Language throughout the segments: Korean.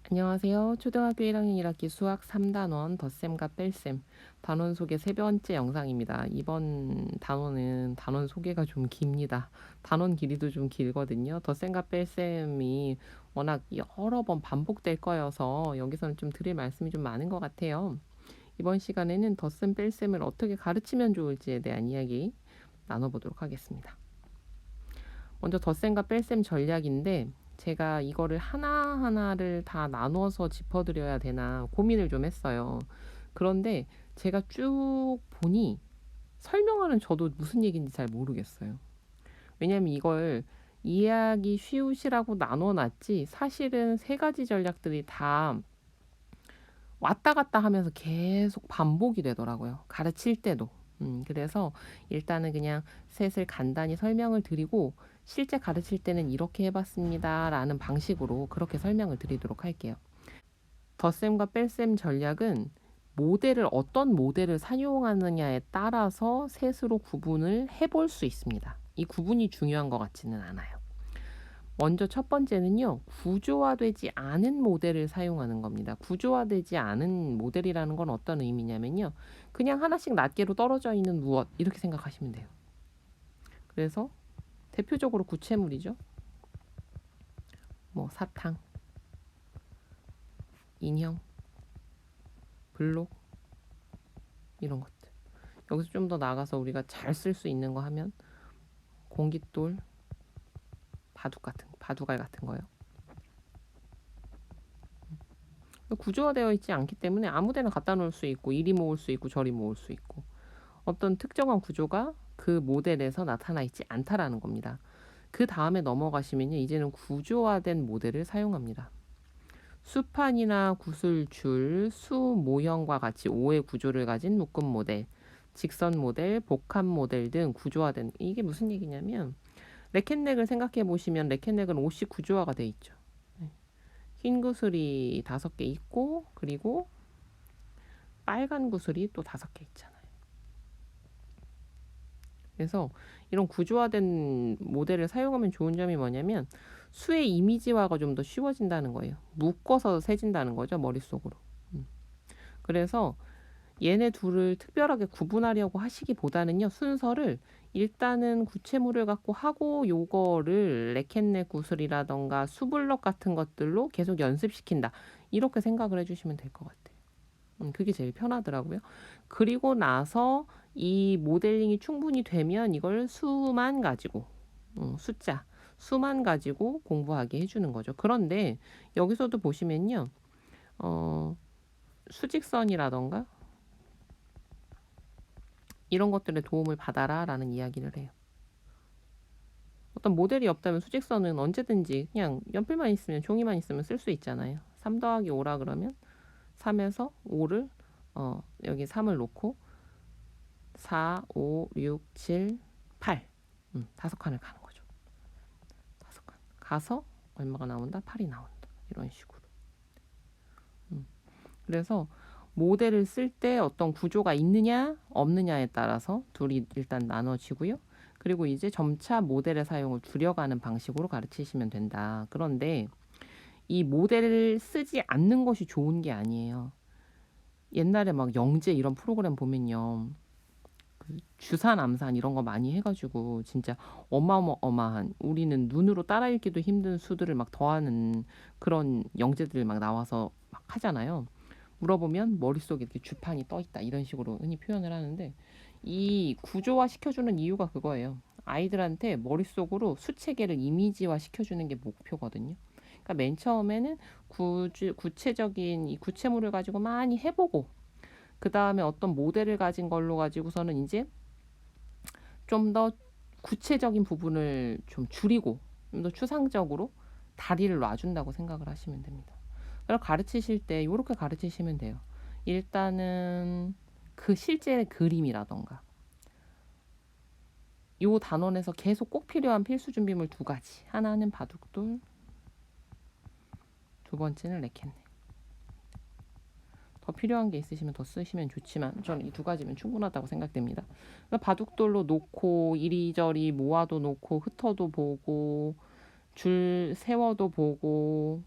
안녕하세요. 초등학교 1학년 1학기 수학 3단원 덧셈과 뺄셈 단원 소개 세 번째 영상입니다. 이번 단원은 단원 소개가 좀 깁니다. 단원 길이도 좀 길거든요. 덧셈과 뺄셈이 워낙 여러 번 반복될 거여서 여기서는 좀 드릴 말씀이 좀 많은 것 같아요. 이번 시간에는 덧셈 뺄셈을 어떻게 가르치면 좋을지에 대한 이야기 나눠보도록 하겠습니다. 먼저 덧셈과 뺄셈 전략인데 제가 이거를 하나하나를 다 나눠서 짚어드려야 되나 고민을 좀 했어요. 그런데 제가 쭉 보니 설명하는 저도 무슨 얘기인지 잘 모르겠어요. 왜냐면 이걸 이해하기 쉬우시라고 나눠놨지 사실은 세 가지 전략들이 다 왔다 갔다 하면서 계속 반복이 되더라고요. 가르칠 때도. 그래서 일단은 그냥 셋을 간단히 설명을 드리고 실제 가르칠 때는 이렇게 해봤습니다. 라는 방식으로 그렇게 설명을 드리도록 할게요. 덧셈과 뺄셈 전략은 어떤 모델을 사용하느냐에 따라서 셋으로 구분을 해볼 수 있습니다. 이 구분이 중요한 것 같지는 않아요. 먼저 첫 번째는요, 구조화되지 않은 모델을 사용하는 겁니다. 구조화되지 않은 모델이라는 건 어떤 의미냐면요, 그냥 하나씩 낱개로 떨어져 있는 무엇, 이렇게 생각하시면 돼요. 그래서 대표적으로 구체물이죠. 뭐 사탕, 인형, 블록, 이런 것들. 여기서 좀 더 나가서 우리가 잘 쓸 수 있는 거 하면 공깃돌, 바둑알 같은 거요. 구조화되어 있지 않기 때문에 아무데나 갖다 놓을 수 있고, 이리 모을 수 있고, 저리 모을 수 있고, 어떤 특정한 구조가 그 모델에서 나타나 있지 않다라는 겁니다. 그 다음에 넘어가시면요, 이제는 구조화된 모델을 사용합니다. 수판이나 구슬줄, 수 모형과 같이 5의 구조를 가진 묶음 모델, 직선 모델, 복합 모델 등 구조화된, 이게 무슨 얘기냐면 레켓넥을 생각해 보시면 레켓넥은 5씩 구조화가 돼 있죠. 흰 구슬이 5개 있고, 그리고 빨간 구슬이 또 5개 있잖아요. 그래서 이런 구조화된 모델을 사용하면 좋은 점이 뭐냐면 수의 이미지화가 좀 더 쉬워진다는 거예요. 묶어서 세진다는 거죠, 머릿속으로. 그래서 얘네 둘을 특별하게 구분하려고 하시기보다는요, 순서를 일단은 구체물을 갖고 하고 요거를 레켓넷 구슬이라던가 수블럭 같은 것들로 계속 연습시킨다. 이렇게 생각을 해주시면 될 것 같아요. 그게 제일 편하더라고요. 그리고 나서 이 모델링이 충분히 되면 이걸 수만 가지고 수만 가지고 공부하게 해주는 거죠. 그런데 여기서도 보시면요, 수직선이라던가 이런 것들의 도움을 받아라라는 이야기를 해요. 어떤 모델이 없다면 수직선은 언제든지 그냥 연필만 있으면 종이만 있으면 쓸 수 있잖아요. 3 더하기 5라 그러면 3에서 5를 여기 3을 놓고 4, 5, 6, 7, 8 5칸을 가는 거죠. 5칸 가서 얼마가 나온다? 8이 나온다. 이런 식으로. 그래서 모델을 쓸 때 어떤 구조가 있느냐 없느냐에 따라서 둘이 일단 나눠지고요. 그리고 이제 점차 모델의 사용을 줄여가는 방식으로 가르치시면 된다. 그런데 이 모델을 쓰지 않는 것이 좋은 게 아니에요. 옛날에 막 영재 이런 프로그램 보면요, 그 주산, 암산 이런 거 많이 해가지고 진짜 어마어마한, 우리는 눈으로 따라 읽기도 힘든 수들을 막 더하는 그런 영재들 막 나와서 막 하잖아요. 물어보면 머릿속에 이렇게 주판이 떠 있다 이런 식으로 흔히 표현을 하는데, 이 구조화 시켜주는 이유가 그거예요. 아이들한테 머릿속으로 수체계를 이미지화 시켜주는 게 목표거든요. 그러니까 맨 처음에는 구체적인 이 구체물을 가지고 많이 해보고, 그 다음에 어떤 모델을 가진 걸로 가지고서는 이제 좀 더 구체적인 부분을 좀 줄이고 좀 더 추상적으로 다리를 놔준다고 생각을 하시면 됩니다. 그래서 가르치실 때 이렇게 가르치시면 돼요. 일단은 그 실제 그림이라던가 요 단원에서 계속 꼭 필요한 필수 준비물 2가지. 하나는 바둑돌, 두 번째는 레켓네. 더 필요한 게 있으시면 더 쓰시면 좋지만 저는 이 2가지면 충분하다고 생각됩니다. 그러니까 바둑돌로 놓고 이리저리 모아도 놓고 흩어도 보고 줄 세워도 보고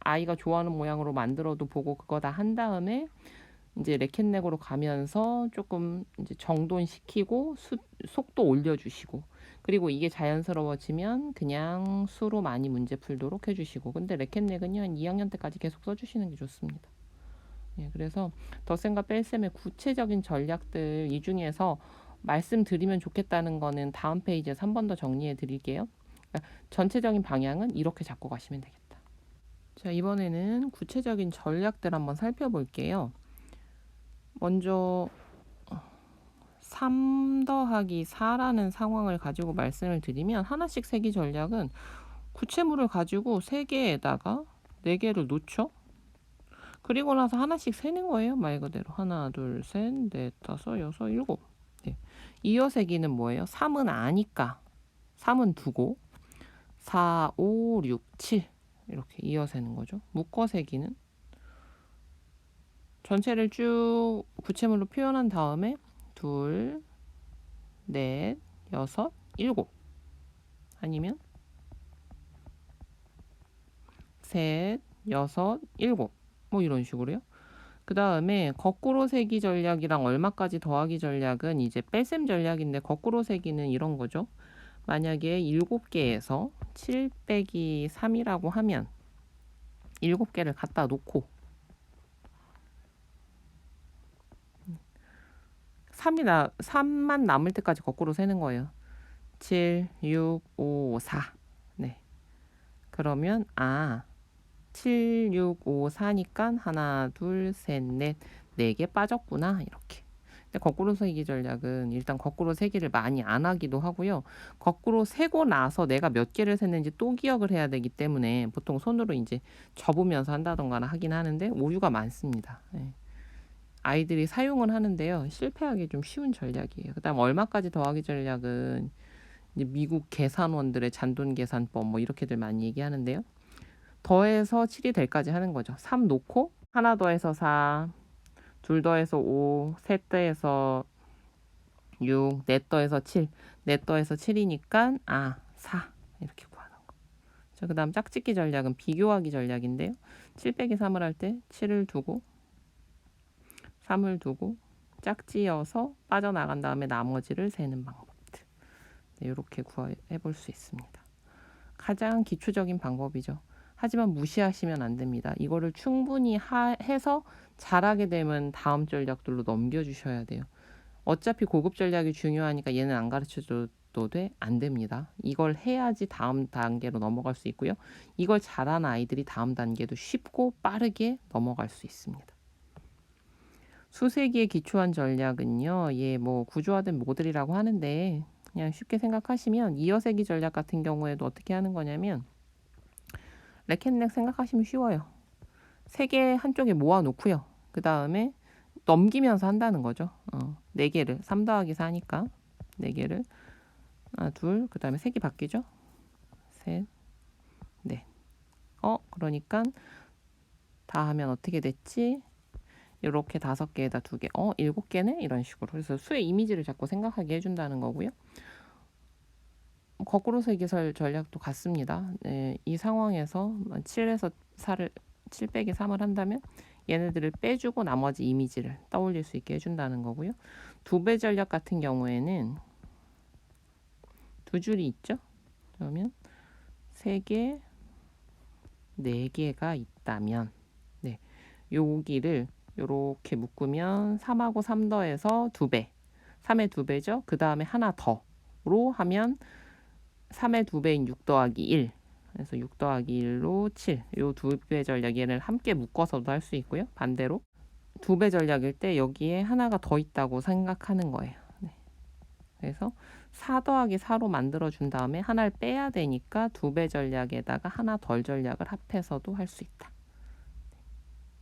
아이가 좋아하는 모양으로 만들어도 보고 그거 다 한 다음에 이제 레켓넥으로 가면서 조금 이제 정돈시키고 속도 올려주시고, 그리고 이게 자연스러워지면 그냥 수로 많이 문제 풀도록 해주시고. 근데 레켓넥은요 한 2학년 때까지 계속 써주시는 게 좋습니다. 예, 그래서 덧셈과 뺄셈의 구체적인 전략들 이 중에서 말씀드리면 좋겠다는 거는 다음 페이지에서 한 번 더 정리해 드릴게요. 그러니까 전체적인 방향은 이렇게 잡고 가시면 되겠다. 자, 이번에는 구체적인 전략들 한번 살펴볼게요. 먼저 3 더하기 4라는 상황을 가지고 말씀을 드리면, 하나씩 세기 전략은 구체물을 가지고 3개에다가 4개를 놓죠. 그리고 나서 하나씩 세는 거예요. 말 그대로 하나, 둘, 셋, 넷, 다섯, 여섯, 일곱. 네. 이어세기는 뭐예요? 3은 아니까 3은 두고 4, 5, 6, 7 이렇게 이어세는 거죠. 묶어세기는 전체를 쭉 구체물로 표현한 다음에 둘, 넷, 여섯, 일곱, 아니면 셋, 여섯, 일곱, 뭐 이런 식으로요. 그 다음에 거꾸로 세기 전략이랑 얼마까지 더하기 전략은 이제 뺄셈 전략인데, 거꾸로 세기는 이런 거죠. 만약에 7개에서 7 빼기 3이라고 하면 7개를 갖다 놓고 3만 남을 때까지 거꾸로 세는 거예요. 7, 6, 5, 4. 네. 그러면 7, 6, 5, 4니까 하나, 둘, 셋, 넷, 4개 빠졌구나. 이렇게. 근데 거꾸로 세기 전략은 일단 거꾸로 세기를 많이 안 하기도 하고요. 거꾸로 세고 나서 내가 몇 개를 셌는지 또 기억을 해야 되기 때문에 보통 손으로 이제 접으면서 한다던가 하긴 하는데 오류가 많습니다. 네. 아이들이 사용은 하는데요. 실패하기 좀 쉬운 전략이에요. 그 다음 얼마까지 더하기 전략은 이제 미국 계산원들의 잔돈 계산법 뭐 이렇게들 많이 얘기하는데요. 더해서 7이 될까지 하는 거죠. 3 놓고 하나 더해서 4, 둘 더해서 5, 셋 더해서 6, 넷 더해서 7, 넷 더해서 7이니까 4 이렇게 구하는 거. 자, 그 다음 짝짓기 전략은 비교하기 전략인데요. 7 빼기 3을 할 때 7을 두고 3을 두고 짝지어서 빠져나간 다음에 나머지를 세는 방법들. 네, 이렇게 구해 볼 수 있습니다. 가장 기초적인 방법이죠. 하지만 무시하시면 안 됩니다. 이거를 충분히 해서 잘하게 되면 다음 전략들로 넘겨주셔야 돼요. 어차피 고급 전략이 중요하니까 얘는 안 가르쳐줘도 돼? 안 됩니다. 이걸 해야지 다음 단계로 넘어갈 수 있고요. 이걸 잘하는 아이들이 다음 단계도 쉽고 빠르게 넘어갈 수 있습니다. 수세기에 기초한 전략은요, 뭐 구조화된 모델이라고 하는데, 그냥 쉽게 생각하시면 이어세기 전략 같은 경우에도 어떻게 하는 거냐면, 레켓넥 생각하시면 쉬워요. 3개 한쪽에 모아놓고요. 그 다음에 넘기면서 한다는 거죠. 4개를 3 더하기 4니까 4개를 하나, 둘, 그 다음에 색이 바뀌죠. 셋, 넷. 그러니까 다 하면 어떻게 됐지? 이렇게 5개에다 2개. 7개네? 이런 식으로. 그래서 수의 이미지를 자꾸 생각하게 해준다는 거고요. 거꾸로 세기설 전략도 같습니다. 네, 이 상황에서 7에서 4를 7 빼기 3을 한다면 얘네들을 빼주고 나머지 이미지를 떠올릴 수 있게 해준다는 거고요. 2배 전략 같은 경우에는 2줄이 있죠. 그러면 3개, 4개가 있다면, 네, 여기를 이렇게 묶으면 3하고 3 더해서 2배, 3의 2배죠. 그 다음에 하나 더로 하면 3의 2배인 6 더하기 1. 그래서 6 더하기 1로 7. 요 2배 전략 얘를 함께 묶어서도 할 수 있고요. 반대로 2배 전략일 때 여기에 하나가 더 있다고 생각하는 거예요. 네. 그래서 4 더하기 4로 만들어준 다음에 하나를 빼야 되니까 2배 전략에다가 하나 덜 전략을 합해서도 할 수 있다.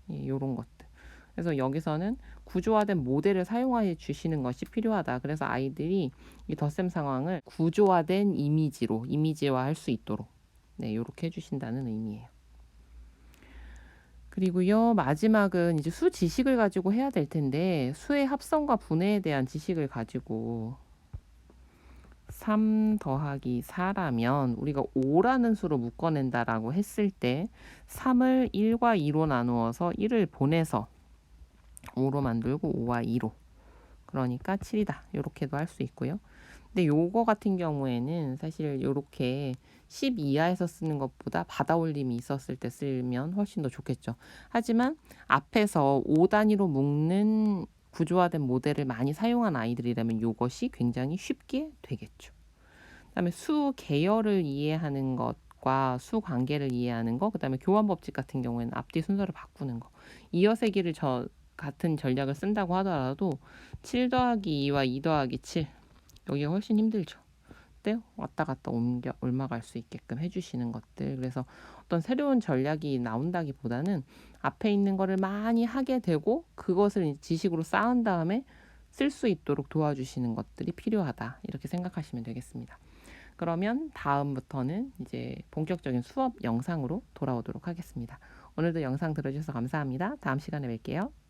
네. 요런 것들. 그래서 여기서는 구조화된 모델을 사용해 주시는 것이 필요하다. 그래서 아이들이 이 덧셈 상황을 구조화된 이미지화할 수 있도록 이렇게 해주신다는 의미예요. 그리고요, 마지막은 이제 수 지식을 가지고 해야 될 텐데, 수의 합성과 분해에 대한 지식을 가지고 3 더하기 4라면 우리가 5라는 수로 묶어낸다라고 했을 때 3을 1과 2로 나누어서 1을 보내서 5로 만들고 5와 2로. 그러니까 7이다. 요렇게도 할 수 있고요. 근데 요거 같은 경우에는 사실 요렇게 10 이하에서 쓰는 것보다 받아올림이 있었을 때 쓰면 훨씬 더 좋겠죠. 하지만 앞에서 5 단위로 묶는 구조화된 모델을 많이 사용한 아이들이라면 요것이 굉장히 쉽게 되겠죠. 그다음에 수 계열을 이해하는 것과 수 관계를 이해하는 거, 그다음에 교환 법칙 같은 경우에는 앞뒤 순서를 바꾸는 거. 이어세기를 같은 전략을 쓴다고 하더라도 7 더하기 2와 2 더하기 7 여기가 훨씬 힘들죠. 때 왔다 갔다 옮아갈 수 있게끔 해주시는 것들. 그래서 어떤 새로운 전략이 나온다기보다는 앞에 있는 거를 많이 하게 되고 그것을 지식으로 쌓은 다음에 쓸 수 있도록 도와주시는 것들이 필요하다. 이렇게 생각하시면 되겠습니다. 그러면 다음부터는 이제 본격적인 수업 영상으로 돌아오도록 하겠습니다. 오늘도 영상 들어주셔서 감사합니다. 다음 시간에 뵐게요.